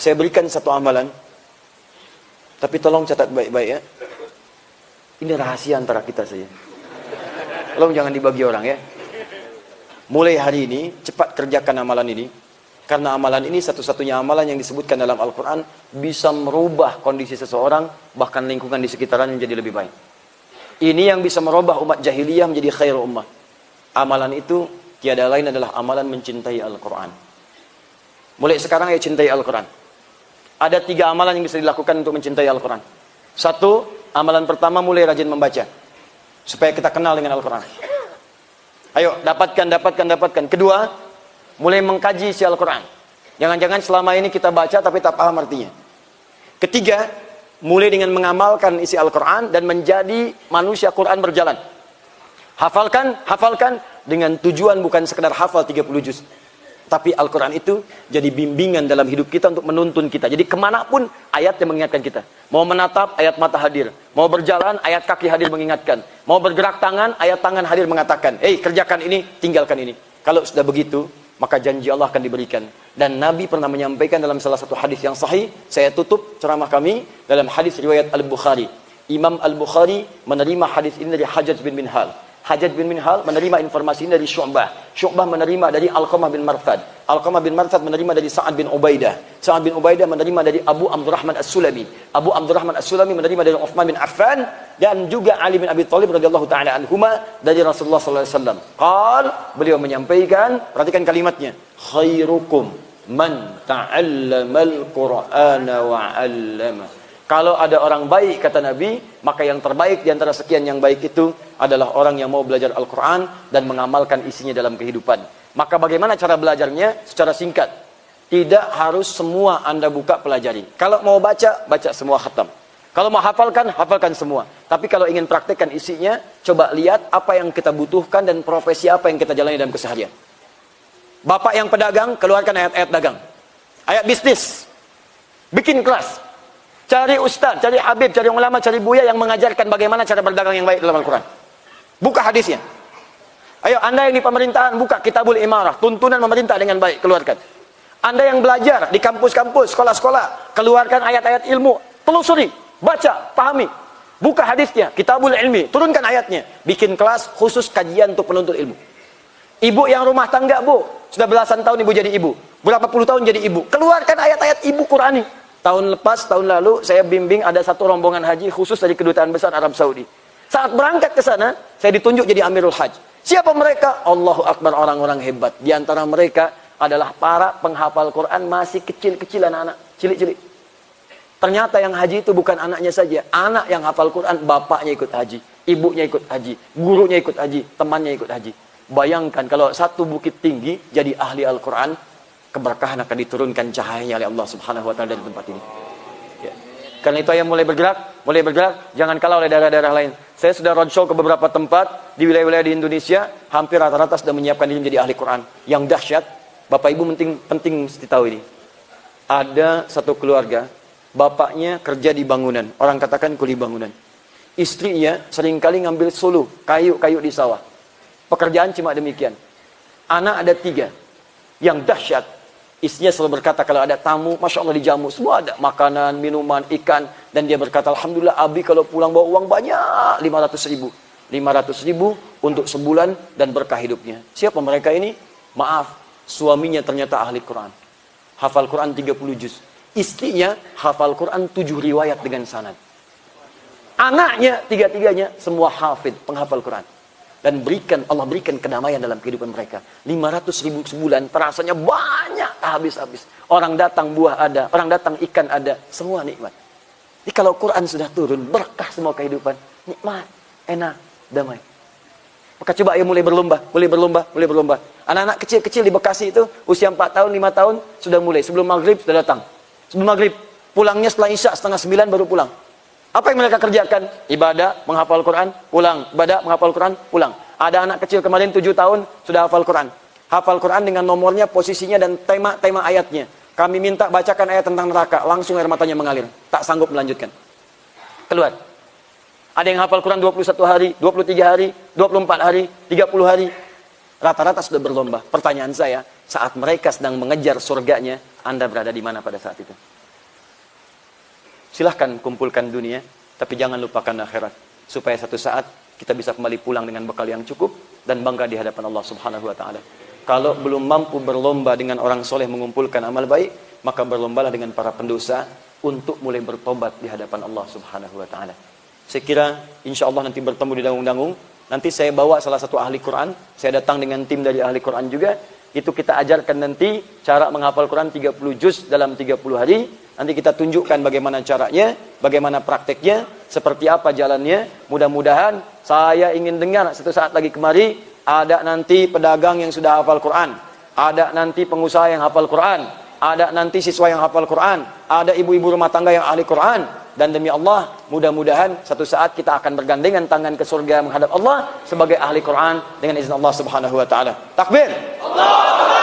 Saya berikan satu amalan, tapi tolong catat baik-baik ya. Ini rahasia antara kita saja. Tolong jangan dibagi orang ya. Mulai hari ini, cepat kerjakan amalan ini. Karena amalan ini satu-satunya amalan yang disebutkan dalam Al-Quran bisa merubah kondisi seseorang, bahkan lingkungan di sekitarnya menjadi lebih baik. Ini yang bisa merubah umat jahiliyah menjadi khairul ummah. Amalan itu tiada lain adalah amalan mencintai Al-Quran. Mulai sekarang ya cintai Al-Quran. Ada 3 amalan yang bisa dilakukan untuk mencintai Al-Quran. 1, amalan pertama mulai rajin membaca. Supaya kita kenal dengan Al-Quran. Ayo, dapatkan. Kedua, mulai mengkaji isi Al-Quran. Jangan-jangan selama ini kita baca tapi tak paham artinya. Ketiga, mulai dengan mengamalkan isi Al-Quran dan menjadi manusia Quran berjalan. Hafalkan dengan tujuan bukan sekedar hafal 30 juz. Tapi Al-Quran itu jadi bimbingan dalam hidup kita untuk menuntun kita. Jadi kemanapun ayatnya mengingatkan kita. Mau menatap, ayat mata hadir. Mau berjalan, ayat kaki hadir mengingatkan. Mau bergerak tangan, ayat tangan hadir mengatakan, kerjakan ini, tinggalkan ini. Kalau sudah begitu, maka janji Allah akan diberikan. Dan Nabi pernah menyampaikan dalam salah satu hadis yang sahih. Saya tutup ceramah kami dalam hadis riwayat Al-Bukhari. Imam Al-Bukhari menerima hadis ini dari Hajjaj bin Minhal. Hajjaj bin Minhal menerima informasi ini dari Syu'bah. Syu'bah menerima dari Alqamah bin Marthad. Alqamah bin Marthad menerima dari Sa'ad bin Ubaidah. Sa'ad bin Ubaidah menerima dari Abu Abdurrahman As-Sulami. Abu Abdurrahman As-Sulami menerima dari Uthman bin Affan dan juga Ali bin Abi Thalib radhiyallahu taala anhuma dari Rasulullah sallallahu alaihi wasallam. Beliau menyampaikan, perhatikan kalimatnya, khairukum man ta'allamal Qur'ana wa 'allama. Kalau ada orang baik, kata Nabi, maka yang terbaik di antara sekian yang baik itu adalah orang yang mau belajar Al-Quran dan mengamalkan isinya dalam kehidupan. Maka bagaimana cara belajarnya? Secara singkat. Tidak harus semua Anda buka pelajari. Kalau mau baca, baca semua khatam. Kalau mau hafalkan, hafalkan semua. Tapi kalau ingin praktekkan isinya, coba lihat apa yang kita butuhkan dan profesi apa yang kita jalani dalam keseharian. Bapak yang pedagang, keluarkan ayat-ayat dagang. Ayat bisnis. Bikin kelas. Cari ustaz, cari habib, cari ulama, cari buya yang mengajarkan bagaimana cara berdagang yang baik dalam Al-Quran. Buka hadisnya. Ayo, Anda yang di pemerintahan, buka Kitabul Imarah, tuntunan pemerintah dengan baik, keluarkan. Anda yang belajar di kampus-kampus, sekolah-sekolah, keluarkan ayat-ayat ilmu, telusuri, baca, pahami. Buka hadisnya, Kitabul Ilmi, turunkan ayatnya. Bikin kelas khusus kajian untuk penuntut ilmu. Ibu yang rumah tangga, Bu, sudah belasan tahun ibu jadi ibu. Berapa puluh tahun jadi ibu. Keluarkan ayat-ayat ibu Qurani. Tahun lalu, saya bimbing ada satu rombongan haji khusus dari Kedutaan Besar Arab Saudi. Saat berangkat ke sana, saya ditunjuk jadi Amirul Hajj. Siapa mereka? Allahu Akbar, orang-orang hebat. Di antara mereka adalah para penghafal Quran masih kecil-kecil, anak-anak, cilik-cilik. Ternyata yang haji itu bukan anaknya saja. Anak yang hafal Quran, bapaknya ikut haji. Ibunya ikut haji. Gurunya ikut haji. Temannya ikut haji. Bayangkan kalau satu bukit tinggi jadi ahli Al-Quran, keberkahan akan diturunkan cahayanya oleh Allah Subhanahu wa taala dari tempat ini. Ya. Karena itu yang mulai bergerak, jangan kalah oleh daerah-daerah lain. Saya sudah roadshow ke beberapa tempat di wilayah-wilayah di Indonesia, hampir rata-rata sudah menyiapkan diri menjadi ahli Quran. Yang dahsyat, Bapak Ibu penting mesti tahu ini. Ada satu keluarga, bapaknya kerja di bangunan, orang katakan kuli bangunan. Istrinya seringkali ngambil suluh, kayu-kayu di sawah. Pekerjaan cuma demikian. Anak ada 3. Yang dahsyat, istrinya selalu berkata kalau ada tamu, Masya Allah dijamu, semua ada makanan, minuman, ikan. Dan dia berkata, Alhamdulillah Abi kalau pulang bawa uang banyak, 500 ribu. 500 ribu untuk sebulan dan berkah hidupnya. Siapa mereka ini? Maaf, suaminya ternyata ahli Quran. Hafal Quran 30 juz. Istrinya hafal Quran 7 riwayat dengan sanad. Anaknya, 3-tiganya semua hafid, penghafal Quran. Dan Allah berikan kedamaian dalam kehidupan mereka. 500 ribu sebulan, terasanya banyak, habis-habis. Orang datang buah ada, orang datang ikan ada, semua nikmat. Jadi kalau Quran sudah turun, berkah semua kehidupan. Nikmat, enak, damai. Maka coba ayo mulai berlomba. Anak-anak kecil-kecil di Bekasi itu, usia 4 tahun, 5 tahun, sudah mulai. Sebelum maghrib sudah datang. Sebelum maghrib, pulangnya setelah Isya, 8:30 baru pulang. Apa yang mereka kerjakan? Ibadah, menghafal Quran, pulang. Ibadah, menghafal Quran, pulang. Ada anak kecil kemarin 7 tahun, sudah hafal Quran. Hafal Quran dengan nomornya, posisinya, dan tema ayatnya. Kami minta bacakan ayat tentang neraka. Langsung air matanya mengalir. Tak sanggup melanjutkan. Keluar. Ada yang hafal Quran 21 hari, 23 hari, 24 hari, 30 hari. Rata-rata sudah berlomba. Pertanyaan saya, saat mereka sedang mengejar surganya, Anda berada di mana pada saat itu? Silahkan kumpulkan dunia, tapi jangan lupakan akhirat. Supaya satu saat kita bisa kembali pulang dengan bekal yang cukup dan bangga di hadapan Allah Subhanahu wa taala. Kalau belum mampu berlomba dengan orang soleh mengumpulkan amal baik, maka berlombalah dengan para pendosa untuk mulai bertobat di hadapan Allah Subhanahu wa taala. Saya kira insya Allah nanti bertemu di Dangung-Dangung. Nanti saya bawa salah satu ahli Quran. Saya datang dengan tim dari ahli Quran juga. Itu kita ajarkan nanti cara menghafal Quran 30 juz dalam 30 hari. Nanti kita tunjukkan bagaimana caranya, bagaimana prakteknya, seperti apa jalannya. Mudah-mudahan saya ingin dengar satu saat lagi kemari, ada nanti pedagang yang sudah hafal Quran, ada nanti pengusaha yang hafal Quran, ada nanti siswa yang hafal Quran, ada ibu-ibu rumah tangga yang ahli Quran. Dan demi Allah, mudah-mudahan satu saat kita akan bergandengan tangan ke surga menghadap Allah sebagai ahli Quran dengan izin Allah Subhanahu wa taala. Takbir. Allah.